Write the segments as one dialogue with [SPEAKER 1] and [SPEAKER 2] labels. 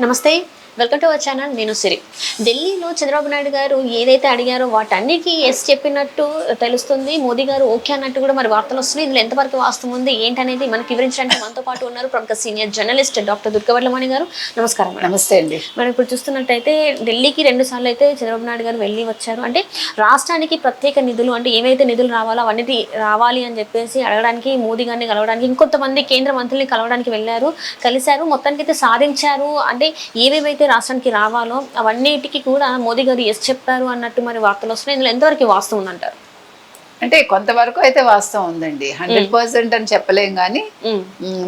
[SPEAKER 1] నమస్తే, welcome to our channel. నేను సిరి. ఢిల్లీలో చంద్రబాబు నాయుడు గారు ఏదైతే అడిగారో వాటన్నిటికీ ఎస్ చెప్పినట్టు తెలుస్తుంది. మోదీ గారు ఓకే అన్నట్టు కూడా మరి వార్తలు వస్తున్నాయి. ఇందులో ఎంతవరకు వాస్తవం ఉంది ఏంటనేది మనకి వివరించడానికి మనతో పాటు ఉన్నారు ప్రముఖ సీనియర్ జర్నలిస్ట్ డాక్టర్ దుర్గవడ్లమణి గారు. నమస్కారం.
[SPEAKER 2] నమస్తే అండి.
[SPEAKER 1] మనం ఇప్పుడు చూస్తున్నట్టయితే ఢిల్లీకి 2 సార్లు అయితే చంద్రబాబు నాయుడు గారు వెళ్ళి వచ్చారు. అంటే రాష్ట్రానికి ప్రత్యేక నిధులు అంటే ఏవైతే నిధులు రావాలో అవన్నీ రావాలి అని చెప్పేసి అడగడానికి, మోదీ గారిని కలవడానికి, ఇంకొంతమంది కేంద్ర మంత్రుల్ని కలవడానికి కలిశారు. మొత్తానికి అయితే సాధించారు. అంటే ఏవేవైతే రాష్ట్రానికి రావాలో అవన్నిటికీ కూడా మోదీ గారు ఎస్ చెప్పారు అన్నట్టు మరి వార్తలు వస్తున్నాయి. ఇందులో ఎంతవరకు వాస్తవం ఉందంటారు?
[SPEAKER 2] అంటే కొంతవరకు అయితే వాస్తవం ఉందండి. 100% అని చెప్పలేం కానీ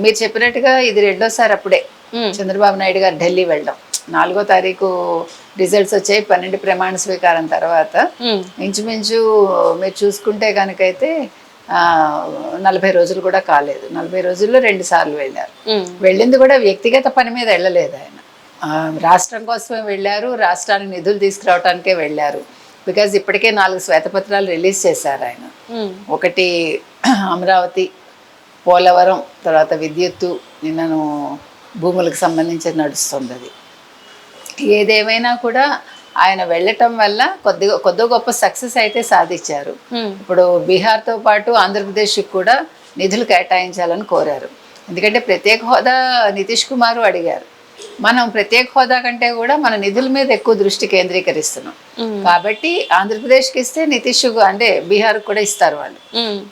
[SPEAKER 2] మీరు చెప్పినట్టుగా ఇది 2వ సారి అప్పుడే చంద్రబాబు నాయుడు గారు ఢిల్లీ వెళ్ళడం. 4వ తారీఖు రిజల్ట్స్ వచ్చాయి. 12 ప్రమాణ స్వీకారం తర్వాత ఇంచుమించు మీరు చూసుకుంటే కనుకైతే 40 రోజులు కూడా కాలేదు. 40 రోజుల్లో 2 సార్లు వెళ్ళారు. వెళ్ళింది కూడా వ్యక్తిగత పని మీద వెళ్ళలేదు ఆయన. రాష్ట్రం కోసమే వెళ్ళారు, రాష్ట్రానికి నిధులు తీసుకురావడానికే వెళ్ళారు. బికాజ్ ఇప్పటికే 4 శ్వేతపత్రాలు రిలీజ్ చేశారు ఆయన. ఒకటి అమరావతి, పోలవరం, తర్వాత విద్యుత్తు, నిన్నను భూములకు సంబంధించి నడుస్తుంది. అది ఏదేమైనా కూడా ఆయన వెళ్ళటం వల్ల కొద్ది గొప్ప సక్సెస్ అయితే సాధించారు. ఇప్పుడు బీహార్తో పాటు ఆంధ్రప్రదేశ్కి కూడా నిధులు కేటాయించాలని కోరారు. ఎందుకంటే ప్రత్యేక హోదా నితీష్ కుమార్ అడిగారు. మనం ప్రత్యేక హోదా కంటే కూడా మన నిధుల మీద ఎక్కువ దృష్టి కేంద్రీకరిస్తున్నాం. కాబట్టి ఆంధ్రప్రదేశ్కి ఇస్తే నితీష్ అంటే బీహార్ కూడా ఇస్తారు వాళ్ళు.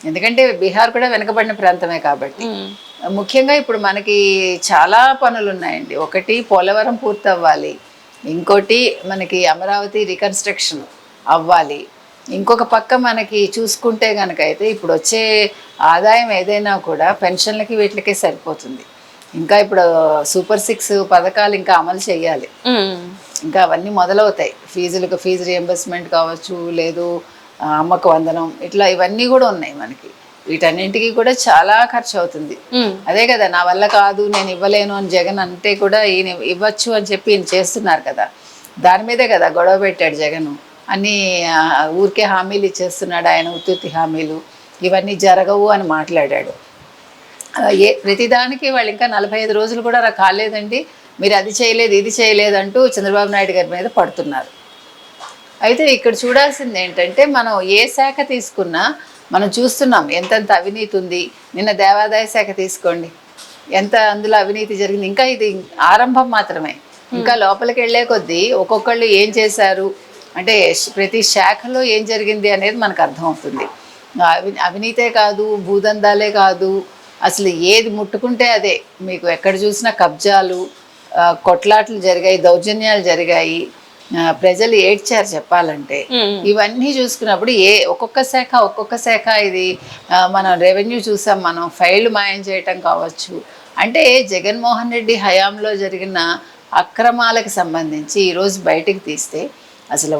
[SPEAKER 2] ఎందుకంటే బీహార్ కూడా వెనకబడిన ప్రాంతమే కాబట్టి. ముఖ్యంగా ఇప్పుడు మనకి చాలా పనులు ఉన్నాయండి. ఒకటి పోలవరం పూర్తి అవ్వాలి, ఇంకోటి మనకి అమరావతి రికన్స్ట్రక్షన్ అవ్వాలి, ఇంకొక పక్క మనకి చూసుకుంటే కనుక అయితే ఇప్పుడు వచ్చే ఆదాయం ఏదైనా కూడా పెన్షన్లకి వీటికే సరిపోతుంది. ఇంకా ఇప్పుడు సూపర్ 6 పథకాలు ఇంకా అమలు చేయాలి. ఇంకా అవన్నీ మొదలవుతాయి. ఫీజు రియంబర్స్మెంట్ కావచ్చు, లేదు అమ్మక వందనం, ఇట్లా ఇవన్నీ కూడా ఉన్నాయి మనకి. వీటన్నింటికి కూడా చాలా ఖర్చు అవుతుంది. అదే కదా, నా వల్ల కాదు, నేను ఇవ్వలేను అని జగన్ అంటే కూడా ఈయన ఇవ్వచ్చు అని చెప్పి ఈయన చేస్తున్నారు కదా. దాని మీదే కదా గొడవ పెట్టాడు జగన్. అన్నీ ఊరికే హామీలు ఇచ్చేస్తున్నాడు ఆయన, ఉత్తుత్తి హామీలు, ఇవన్నీ జరగవు అని మాట్లాడాడు. ప్రతిదానికి వాళ్ళు ఇంకా 45 రోజులు కూడా కాలేదండి, మీరు అది చేయలేదు ఇది చేయలేదు అంటూ చంద్రబాబు నాయుడు గారి మీద పడుతున్నారు. అయితే ఇక్కడ చూడాల్సింది ఏంటంటే, మనం ఏ శాఖ తీసుకున్నా మనం చూస్తున్నాం ఎంతెంత అవినీతి ఉంది. నిన్న దేవాదాయ శాఖ తీసుకోండి, ఎంత అందులో అవినీతి జరిగింది. ఇంకా ఇది ఆరంభం మాత్రమే. ఇంకా లోపలికి వెళ్ళే కొద్దీ ఒక్కొక్కళ్ళు ఏం చేశారు అంటే ప్రతి శాఖలో ఏం జరిగింది అనేది మనకు అర్థమవుతుంది. అవినీతే కాదు, భూదందాలే కాదు, అసలు ఏది ముట్టుకుంటే అదే. మీకు ఎక్కడ చూసినా కబ్జాలు, కొట్లాట్లు జరిగాయి, దౌర్జన్యాలు జరిగాయి, ప్రజలు ఏడ్చారు చెప్పాలంటే. ఇవన్నీ చూసుకున్నప్పుడు ఒక్కొక్క శాఖ ఇది మనం రెవెన్యూ చూసాం, మనం ఫైళ్ళు మాయం చేయటం కావచ్చు. అంటే జగన్మోహన్ రెడ్డి హయాంలో జరిగిన అక్రమాలకు సంబంధించి ఈరోజు బయటికి తీస్తే అసలు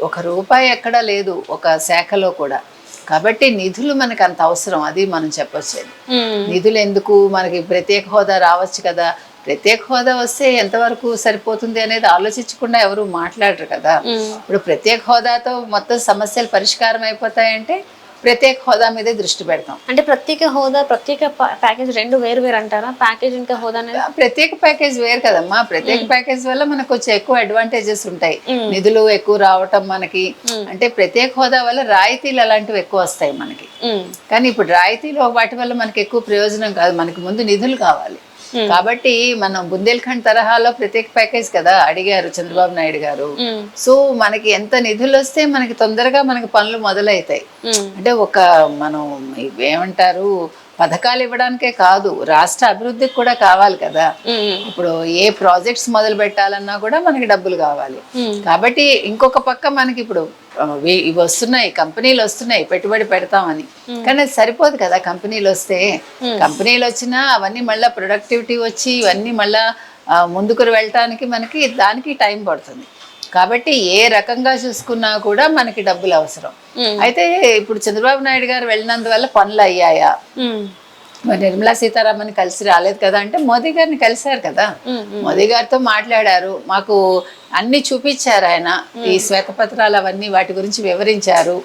[SPEAKER 2] ఒక్క రూపాయి ఎక్కడా లేదు ఒక శాఖలో కూడా. కాబట్టి నిధులు మనకు అంత అవసరం, అది మనం చెప్పొచ్చేది. నిధులు ఎందుకు, మనకి ప్రత్యేక హోదా రావచ్చు కదా. ప్రత్యేక హోదా వస్తే ఎంతవరకు సరిపోతుంది అనేది ఆలోచించకుండా ఎవరు మాట్లాడరు కదా. ఇప్పుడు ప్రత్యేక హోదాతో మొత్తం సమస్యలు పరిష్కారం అయిపోతాయంటే ప్రత్యేక హోదా మీదే దృష్టి పెడతాం.
[SPEAKER 1] అంటే ప్రత్యేక హోదా, ప్రత్యేక ప్యాకేజ్ 2 వేరు అంటారా? ప్యాకేజ్ ఇంకా హోదా అనేది
[SPEAKER 2] ప్రత్యేక ప్యాకేజ్ వేరు కదమ్మా. ప్రత్యేక ప్యాకేజ్ వల్ల మనకు కొంచెం ఎక్కువ అడ్వాంటేజెస్ ఉంటాయి, నిధులు ఎక్కువ రావటం మనకి. అంటే ప్రత్యేక హోదా వల్ల రాయితీలు అలాంటివి ఎక్కువ వస్తాయి మనకి. కానీ ఇప్పుడు రాయితీలు వాటి వల్ల మనకి ఎక్కువ ప్రయోజనం కాదు, మనకి ముందు నిధులు కావాలి. కాబట్టి మనం బుందేల్ఖండ్ తరహాలో ప్రత్యేక ప్యాకేజ్ కదా అడిగారు చంద్రబాబు నాయుడు గారు. సో మనకి ఎంత నిధులు వస్తే మనకి తొందరగా మనకి పనులు మొదలవుతాయి. అంటే మనం ఏమంటారు, పథకాలు ఇవ్వడానికే కాదు, రాష్ట్ర అభివృద్ధికి కూడా కావాలి కదా. ఇప్పుడు ఏ ప్రాజెక్ట్స్ మొదలు పెట్టాలన్నా కూడా మనకి డబ్బులు కావాలి. కాబట్టి ఇంకొక పక్క మనకి ఇప్పుడు ఇవి వస్తున్నాయి, కంపెనీలు వస్తున్నాయి, పెట్టుబడి పెడతామని. కానీ అది సరిపోదు కదా. కంపెనీలు వచ్చినా అవన్నీ మళ్ళీ ప్రొడక్టివిటీ వచ్చి ఇవన్నీ మళ్ళీ ముందుకు వెళ్ళటానికి మనకి దానికి టైం పడుతుంది. కాబట్టి ఏ రకంగా చూసుకున్నా కూడా మనకి డబ్బులు అవసరం. అయితే ఇప్పుడు చంద్రబాబు నాయుడు గారు వెళ్ళినందువల్ల పనులు అయ్యాయా? మరి నిర్మలా సీతారామన్ కలిసి రాలేదు కదా అంటే మోదీ గారిని కలిశారు కదా. మోదీ గారితో మాట్లాడారు, మాకు అన్ని చూపించారు ఆయన. ఈ శ్వేతపత్రాలు అవన్నీ వాటి గురించి వివరించారు.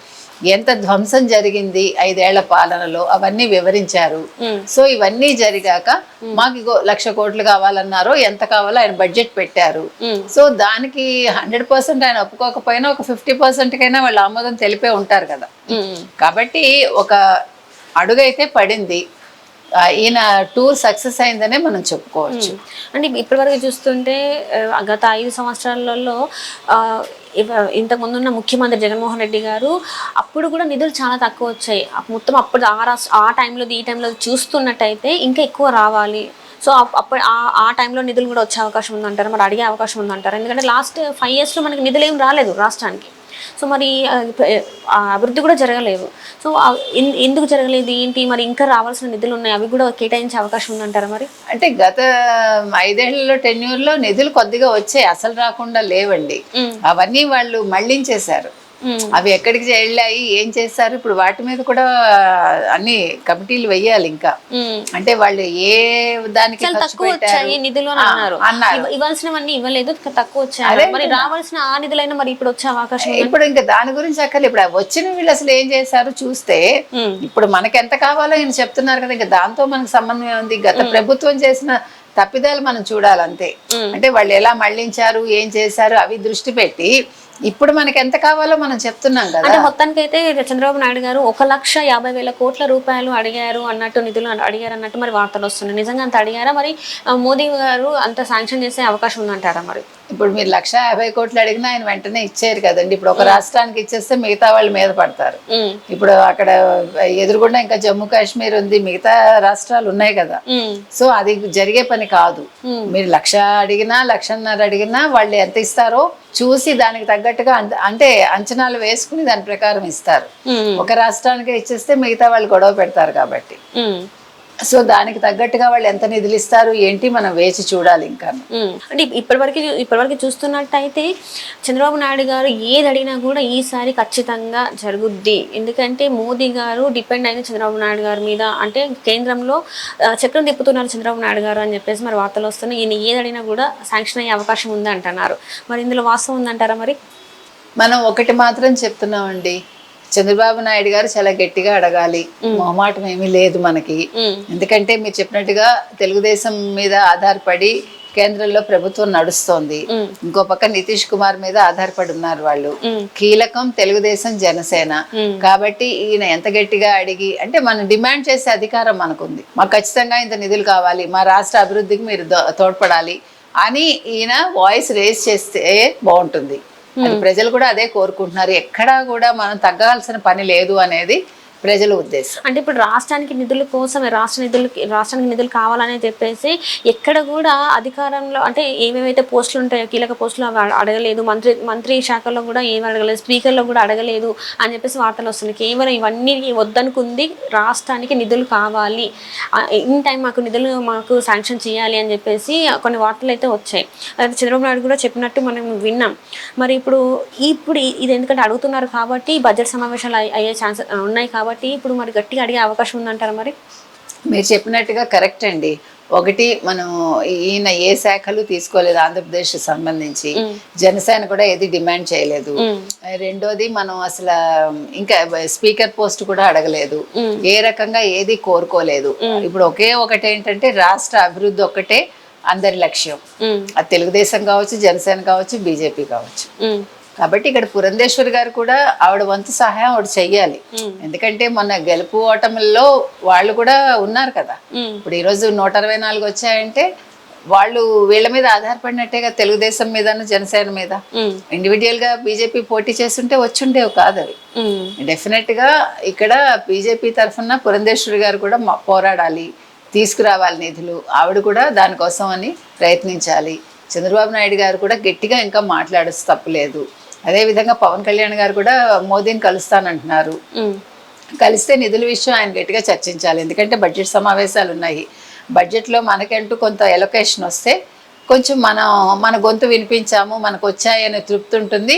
[SPEAKER 2] ఎంత ధ్వంసం జరిగింది 5 ఏళ్ల పాలనలో అవన్నీ వివరించారు. సో ఇవన్నీ జరిగాక మాకు 1,00,000 కోట్లు కావాలన్నారో ఎంత కావాలో ఆయన బడ్జెట్ పెట్టారు. సో దానికి 100% ఆయన ఒప్పుకోకపోయినా ఒక 50% కైనా వాళ్ళు ఆమోదం తెలిపే ఉంటారు కదా. కాబట్టి ఒక అడుగైతే పడింది. ఈయన టూర్ సక్సెస్ అయిందనే మనం చెప్పుకోవచ్చు.
[SPEAKER 1] అంటే ఇప్పటివరకు చూస్తుంటే గత 5 సంవత్సరాలలో ఇంతకుముందు ఉన్న ముఖ్యమంత్రి జగన్మోహన్ రెడ్డి గారు అప్పుడు కూడా నిధులు చాలా తక్కువ వచ్చాయి. మొత్తం అప్పుడు ఆ టైంలో ఈ టైంలో చూస్తున్నట్టయితే ఇంకా ఎక్కువ రావాలి. సో అప్పుడు ఆ టైంలో నిధులు కూడా వచ్చే అవకాశం ఉందంటారా, మరి అడిగే అవకాశం ఉందంటారా? ఎందుకంటే లాస్ట్ 5 yearsలో మనకి నిధులు ఏం రాలేదు రాష్ట్రానికి. సో మరి అభివృద్ధి కూడా జరగలేదు. సో ఎందుకు జరగలేదు ఏంటి, మరి ఇంకా రావాల్సిన నిధులు ఉన్నాయి, అవి కూడా కేటాయించే అవకాశం ఉందంటారా మరి?
[SPEAKER 2] అంటే గత 5 ఏళ్లలో టెన్యూర్లో నిధులు కొద్దిగా వచ్చాయి, అసలు రాకుండా లేవండి. అవన్నీ వాళ్ళు మళ్లించేశారు. అవి ఎక్కడికి వెళ్ళాయి, ఏం చేస్తారు, ఇప్పుడు వాటి మీద కూడా అన్ని కమిటీలు వెయ్యాలి ఇంకా. అంటే వాళ్ళు ఏ దానికి
[SPEAKER 1] తక్కువ వచ్చాయి నిధులు అన్నారు, ఇవ్వాల్సినవన్నీ ఇవ్వలేదు, తక్కువ వచ్చాయి, మరి రావాల్సిన ఆ నిధులైనా మరి ఇప్పుడు వచ్చే అవకాశం.
[SPEAKER 2] ఇప్పుడు ఇంకా దాని గురించి అక్కర్లేదు. ఇప్పుడు వచ్చిన వీళ్ళు అసలు ఏం చేశారు చూస్తే, ఇప్పుడు మనకి ఎంత కావాలో ఈయన చెప్తున్నారు కదా, ఇంకా దాంతో మనకు సంబంధం ఉంది. గత ప్రభుత్వం చేసిన తప్పిదాలు మనం చూడాలంతే. అంటే వాళ్ళు ఎలా మళ్లించారు, ఏం చేశారు అవి దృష్టి పెట్టి ఇప్పుడు మనకి ఎంత కావాలో మనం చెప్తున్నాం కదా.
[SPEAKER 1] అంటే మొత్తానికి అయితే చంద్రబాబు నాయుడు గారు 1,50,000 కోట్ల రూపాయలు అడిగారు అన్నట్టు, నిధులు అడిగారు అన్నట్టు మరి వార్తలు వస్తున్నాయి. నిజంగా అంత అడిగారా, మరి మోదీ గారు అంత శాంక్షన్ చేసే అవకాశం ఉందంటారా మరి?
[SPEAKER 2] ఇప్పుడు మీరు 1,50,000 కోట్లు అడిగినా ఆయన వెంటనే ఇచ్చారు కదండి. ఇప్పుడు ఒక రాష్ట్రానికి ఇచ్చేస్తే మిగతా వాళ్ళు మీద పడతారు. ఇప్పుడు అక్కడ ఎదురుగుండా ఇంకా జమ్మూ కాశ్మీర్ ఉంది, మిగతా రాష్ట్రాలు ఉన్నాయి కదా. సో అది జరిగే పని కాదు. మీరు 1,00,000 అడిగినా 1,50,000 అడిగినా వాళ్ళు ఎంత ఇస్తారో చూసి దానికి తగ్గట్టుగా అంటే అంచనాలు వేసుకుని దాని ప్రకారం ఇస్తారు. ఒక రాష్ట్రానికి ఇచ్చేస్తే మిగతా వాళ్ళు గొడవ పెడతారు కాబట్టి. సో దానికి తగ్గట్టుగా వాళ్ళు ఎంత నిధులు ఇస్తారు ఏంటి మనం వేచి చూడాలి ఇంకా.
[SPEAKER 1] అంటే ఇప్పటివరకు చూస్తున్నట్టయితే చంద్రబాబు నాయుడు గారు ఏది అడిగినా కూడా ఈసారి ఖచ్చితంగా జరుగుద్ది. ఎందుకంటే మోదీ గారు డిపెండ్ అయిన చంద్రబాబు నాయుడు గారి మీద, అంటే కేంద్రంలో చక్రం తిప్పుతున్నారు చంద్రబాబు నాయుడు గారు అని చెప్పేసి మరి వార్తలు వస్తున్నాయి. ఈయన ఏది అడిగినా కూడా శాంక్షన్ అయ్యే అవకాశం ఉంది అంటున్నారు. మరి ఇందులో వాస్తవం ఉందంటారా మరి?
[SPEAKER 2] మనం ఒకటి మాత్రం చెప్తున్నామండి, చంద్రబాబు నాయుడు గారు చాలా గట్టిగా అడగాలి, మొహమాటం ఏమీ లేదు మనకి. ఎందుకంటే మీరు చెప్పినట్టుగా తెలుగుదేశం మీద ఆధారపడి కేంద్రంలో ప్రభుత్వం నడుస్తోంది. ఇంకో పక్క నితీష్ కుమార్ మీద ఆధారపడి ఉన్నారు వాళ్ళు. కీలకం తెలుగుదేశం జనసేన. కాబట్టి ఈయన ఎంత గట్టిగా అడిగి, అంటే మనం డిమాండ్ చేసే అధికారం మనకుంది. మాకు ఖచ్చితంగా ఇంత నిధులు కావాలి, మా రాష్ట్ర అభివృద్ధికి మీరు తోడ్పడాలి అని ఈయన వాయిస్ రేస్ చేస్తే బాగుంటుంది. అది ప్రజలు కూడా అదే కోరుకుంటున్నారు. ఎక్కడా కూడా మనం తగ్గాల్సిన పని లేదు అనేది ప్రజల ఉద్దేశం.
[SPEAKER 1] అంటే ఇప్పుడు రాష్ట్రానికి నిధుల కోసం రాష్ట్రానికి నిధులు కావాలని చెప్పేసి ఎక్కడ కూడా అధికారంలో అంటే ఏమేమైతే పోస్టులు ఉంటాయో కీలక పోస్టులు అవి అడగలేదు, మంత్రి శాఖలో కూడా ఏమి అడగలేదు, స్పీకర్లో కూడా అడగలేదు అని చెప్పేసి వార్తలు వస్తున్నాయి. కేవలం ఇవన్నీ వద్దనుకుంది రాష్ట్రానికి నిధులు కావాలి, ఇన్ టైం మాకు శాంక్షన్ చేయాలి అని చెప్పేసి కొన్ని వార్తలు అయితే వచ్చాయి. అది చంద్రబాబు నాయుడు కూడా చెప్పినట్టు మనం విన్నాం. మరి ఇప్పుడు ఇది ఎందుకంటే అడుగుతున్నారు కాబట్టి బడ్జెట్ సమావేశాలు అయ్యే ఛాన్స్ ఉన్నాయి కాబట్టి ఇప్పుడు మరి గట్టిగా అడిగే అవకాశం ఉందంటారా మరి?
[SPEAKER 2] మీరు చెప్పినట్టుగా కరెక్ట్ అండి. ఒకటి, మనం ఈయన ఏ శాఖలు తీసుకోలేదు ఆంధ్రప్రదేశ్ సంబంధించి, జనసేన కూడా ఏది డిమాండ్ చేయలేదు. రెండోది, మనం అసలు ఇంకా స్పీకర్ పోస్ట్ కూడా అడగలేదు, ఏ రకంగా ఏది కోరుకోలేదు. ఇప్పుడు ఒకటి ఏంటంటే రాష్ట్ర అభివృద్ధి ఒక్కటే అందరి లక్ష్యం. అది తెలుగుదేశం కావచ్చు, జనసేన కావచ్చు, బీజేపీ కావచ్చు. కాబట్టి ఇక్కడ పురంధేశ్వరి గారు కూడా ఆవిడ వంతు సహాయం ఆవిడ చెయ్యాలి. ఎందుకంటే మొన్న గెలుపు ఓటముల్లో వాళ్ళు కూడా ఉన్నారు కదా. ఇప్పుడు ఈరోజు 164 వచ్చాయంటే వాళ్ళు వీళ్ళ మీద ఆధారపడినట్టేగా, తెలుగుదేశం మీద జనసేన మీద. ఇండివిజువల్ గా బీజేపీ పోటీ చేస్తుంటే వచ్చుండేవి కాదు అవి. డెఫినెట్ గా ఇక్కడ బీజేపీ తరఫున పురంధేశ్వరి గారు కూడా పోరాడాలి, తీసుకురావాలి నిధులు. ఆవిడ కూడా దానికోసం అని ప్రయత్నించాలి. చంద్రబాబు నాయుడు గారు కూడా గట్టిగా ఇంకా మాట్లాడచ్చు, తప్పులేదు. అదేవిధంగా పవన్ కళ్యాణ్ గారు కూడా మోదీని కలుస్తానంటున్నారు. కలిస్తే నిధుల విషయం ఆయన గట్టిగా చర్చించాలి. ఎందుకంటే బడ్జెట్ సమావేశాలు ఉన్నాయి. బడ్జెట్లో మనకంటూ కొంత ఎలొకేషన్ వస్తే కొంచెం మన గొంతు వినిపించాము, మనకు వచ్చాయనే తృప్తి ఉంటుంది.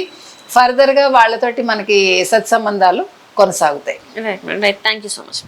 [SPEAKER 2] ఫర్దర్గా వాళ్ళతోటి మనకి సత్సంబంధాలు కొనసాగుతాయి.
[SPEAKER 1] Right, thank you so much.